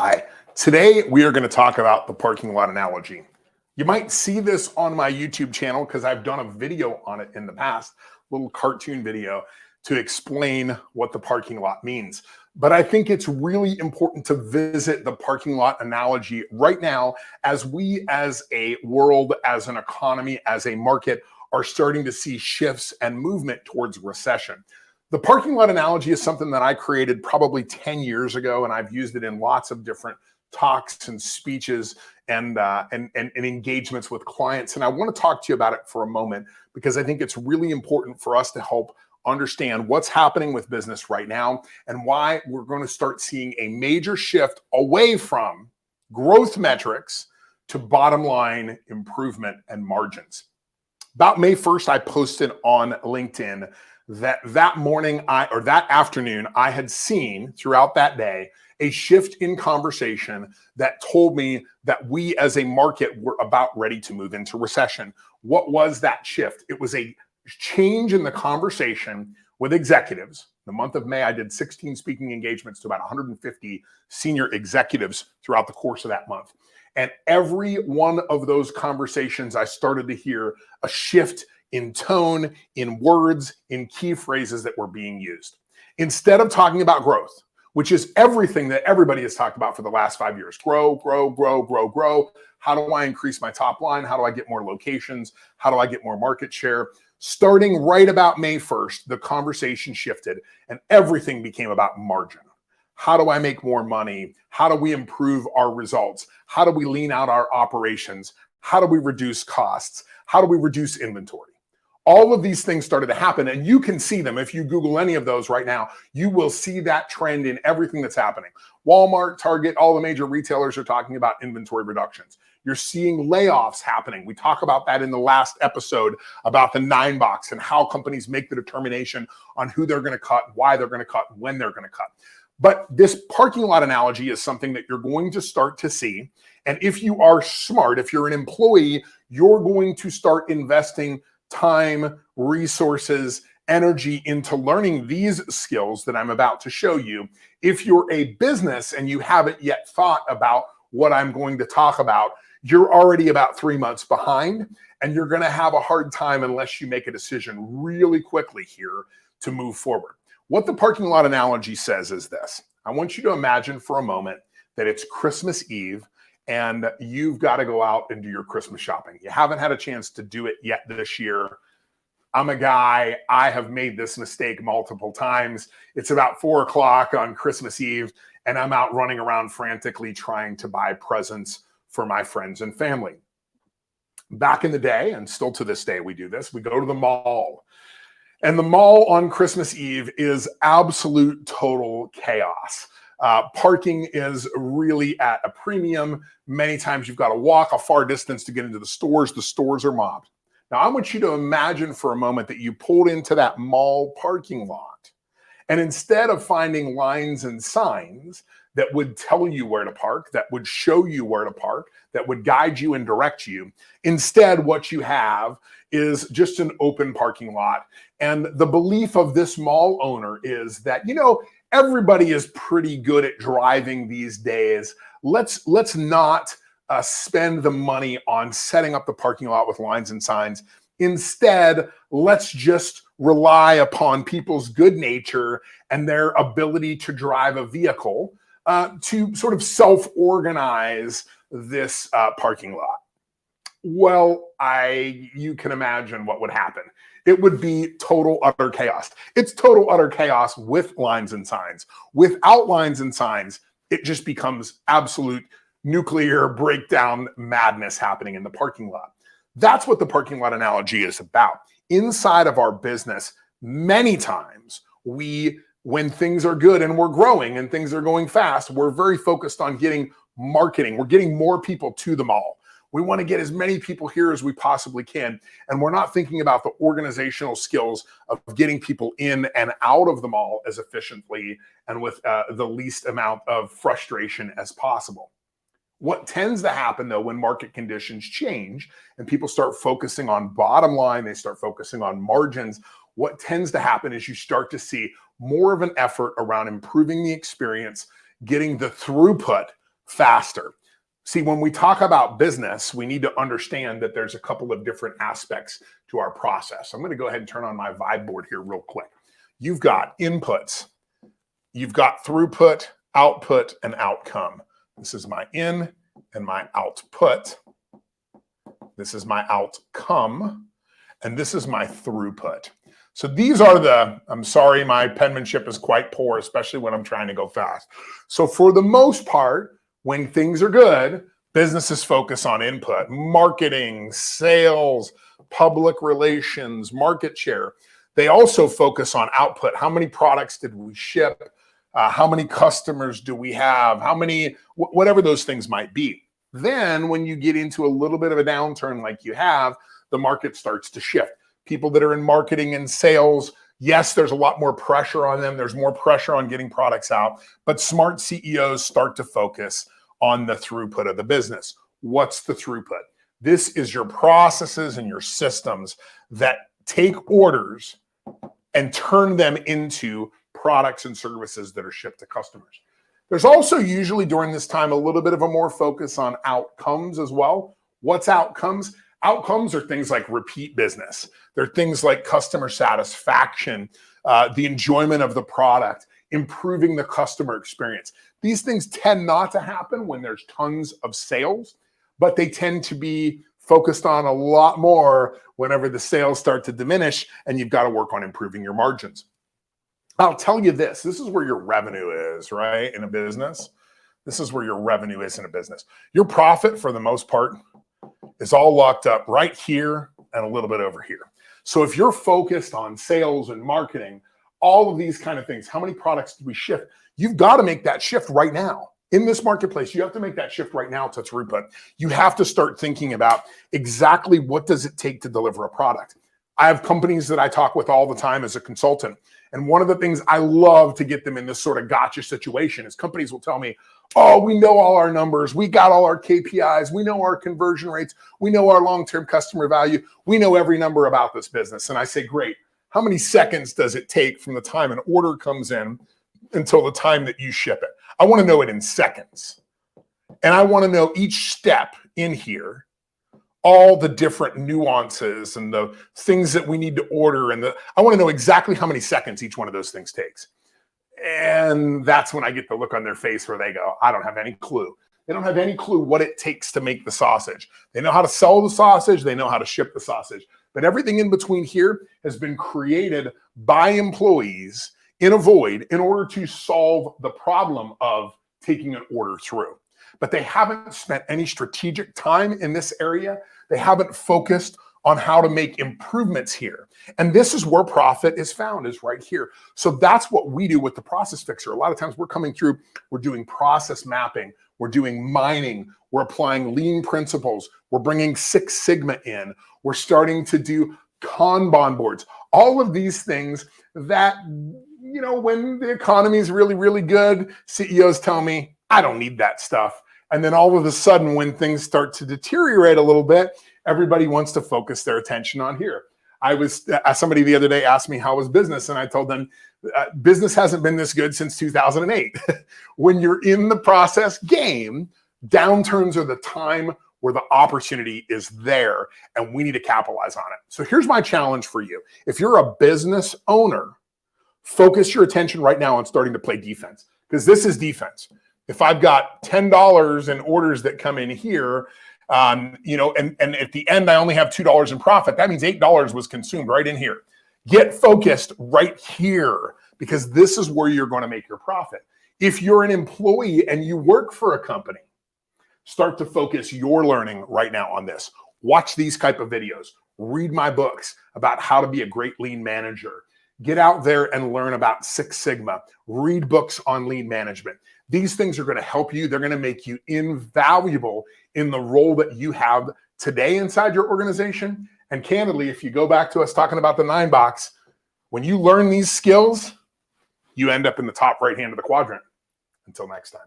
Hi, today we are going to talk about the parking lot analogy. You might see this on my YouTube channel because I've done a video on it in the past, little cartoon video to explain what the parking lot means. But I think it's really important to visit the parking lot analogy right now as we as a world, as an economy, as a market are starting to see shifts and movement towards recession. The parking lot analogy is something that I created probably 10 years ago, and I've used it in lots of different talks and speeches and engagements with clients. And I want to talk to you about it for a moment because I think it's really important for us to help understand what's happening with business right now and why we're going to start seeing a major shift away from growth metrics to bottom line improvement and margins. About May 1st, I posted on LinkedIn that morning or that afternoon, I had seen throughout that day a shift in conversation that told me that we as a market were about ready to move into recession. What was that shift? It was a change in the conversation with executives. The month of May, I did 16 speaking engagements to about 150 senior executives throughout the course of that month. And every one of those conversations, I started to hear a shift in tone, in words, in key phrases that were being used. Instead of talking about growth, which is everything that everybody has talked about for the last 5 years, grow, grow, grow, grow, grow. How do I increase my top line? How do I get more locations? How do I get more market share? Starting right about May 1st, the conversation shifted and everything became about margin. How do I make more money? How do we improve our results? How do we lean out our operations? How do we reduce costs? How do we reduce inventory? All of these things started to happen, and you can see them. If you Google any of those right now, you will see that trend in everything that's happening. Walmart, Target, all the major retailers are talking about inventory reductions. You're seeing layoffs happening. We talk about that in the last episode about the 9 box and how companies make the determination on who they're going to cut, why they're going to cut, when they're going to cut. But this parking lot analogy is something that you're going to start to see. And if you are smart, if you're an employee, you're going to start investing time, resources, energy into learning these skills that I'm about to show you. If you're a business and you haven't yet thought about what I'm going to talk about, you're already about 3 months behind, and you're going to have a hard time unless you make a decision really quickly here to move forward. What the parking lot analogy says is this. I want you to imagine for a moment that it's Christmas Eve and you've got to go out and do your Christmas shopping. You haven't had a chance to do it yet this year. I'm a guy, I have made this mistake multiple times. It's about 4 o'clock on Christmas Eve, and I'm out running around frantically trying to buy presents for my friends and family. Back in the day, and still to this day we do this, we go to the mall. And the mall on Christmas Eve is absolute total chaos. Parking is really at a premium. Many times you've got to walk a far distance to get into the stores. The stores are mobbed. Now, I want you to imagine for a moment that you pulled into that mall parking lot. And instead of finding lines and signs that would tell you where to park, that would show you where to park, that would guide you and direct you, instead what you have is just an open parking lot. And the belief of this mall owner is that, everybody is pretty good at driving these days. Let's not spend the money on setting up the parking lot with lines and signs. Instead, let's just rely upon people's good nature and their ability to drive a vehicle to sort of self-organize this parking lot. Well, you can imagine what would happen. It would be total, utter chaos. It's total, utter chaos with lines and signs. Without lines and signs, it just becomes absolute nuclear breakdown madness happening in the parking lot. That's what the parking lot analogy is about. Inside of our business, many times when things are good and we're growing and things are going fast, we're very focused on getting marketing. We're getting more people to the mall. We want to get as many people here as we possibly can. And we're not thinking about the organizational skills of getting people in and out of the mall as efficiently and with the least amount of frustration as possible. What tends to happen, though, when market conditions change and people start focusing on bottom line, they start focusing on margins, what tends to happen is you start to see more of an effort around improving the experience, getting the throughput faster. See, when we talk about business, we need to understand that there's a couple of different aspects to our process. I'm going to go ahead and turn on my vibe board here real quick. You've got inputs, you've got throughput, output, and outcome. This is my in and my output. This is my outcome, and this is my throughput. So these are the, I'm sorry, my penmanship is quite poor, especially when I'm trying to go fast. So for the most part, when things are good, businesses focus on input, marketing, sales, public relations, market share. They also focus on output. How many products did we ship? How many customers do we have? How many, whatever those things might be. Then when you get into a little bit of a downturn like you have, the market starts to shift. People that are in marketing and sales, yes, there's a lot more pressure on them. There's more pressure on getting products out, but smart CEOs start to focus on the throughput of the business. What's the throughput? This is your processes and your systems that take orders and turn them into products and services that are shipped to customers. There's also usually during this time a little bit of a more focus on outcomes as well. What's outcomes? Outcomes are things like repeat business. They're things like customer satisfaction, the enjoyment of the product, improving the customer experience. These things tend not to happen when there's tons of sales, but they tend to be focused on a lot more whenever the sales start to diminish and you've got to work on improving your margins. I'll tell you this is where your revenue is, right? In a business, this is where your revenue is in a business. Your profit, for the most part, is all locked up right here and a little bit over here. So if you're focused on sales and marketing, all of these kind of things, how many products do we ship? You've got to make that shift right now. In this marketplace, you have to make that shift right now to throughput. You have to start thinking about exactly what does it take to deliver a product. I have companies that I talk with all the time as a consultant. And one of the things I love to get them in this sort of gotcha situation is companies will tell me, oh, we know all our numbers. We got all our KPIs. We know our conversion rates. We know our long-term customer value. We know every number about this business. And I say, great. How many seconds does it take from the time an order comes in until the time that you ship it? I want to know it in seconds. And I want to know each step in here, all the different nuances and the things that we need to order. And I want to know exactly how many seconds each one of those things takes. And that's when I get the look on their face where they go, I don't have any clue. They don't have any clue what it takes to make the sausage. They know how to sell the sausage. They know how to ship the sausage. But everything in between here has been created by employees in a void in order to solve the problem of taking an order through. But they haven't spent any strategic time in this area. They haven't focused on how to make improvements here. And this is where profit is found, is right here. So that's what we do with the Process Fixer. A lot of times we're coming through, we're doing process mapping, we're doing mining, we're applying lean principles, we're bringing Six Sigma in, we're starting to do Kanban boards, all of these things that, you know, when the economy is really, really good, CEOs tell me, I don't need that stuff. And then all of a sudden, when things start to deteriorate a little bit, everybody wants to focus their attention on here. Somebody the other day asked me how was business, and I told them business hasn't been this good since 2008. When you're in the process game, downturns are the time where the opportunity is there, and we need to capitalize on it. So here's my challenge for you. If you're a business owner, focus your attention right now on starting to play defense, because this is defense. If I've got $10 in orders that come in here, you know, and at the end I only have $2 in profit, that means $8 was consumed right in here. Get focused right here, because this is where you're going to make your profit. If you're an employee and you work for a company, start to focus your learning right now on this. Watch these type of videos. Read my books about how to be a great lean manager. Get out there and learn about Six Sigma. Read books on lean management. These things are going to help you. They're going to make you invaluable in the role that you have today inside your organization. And candidly, if you go back to us talking about the 9 box, when you learn these skills, you end up in the top right hand of the quadrant. Until next time.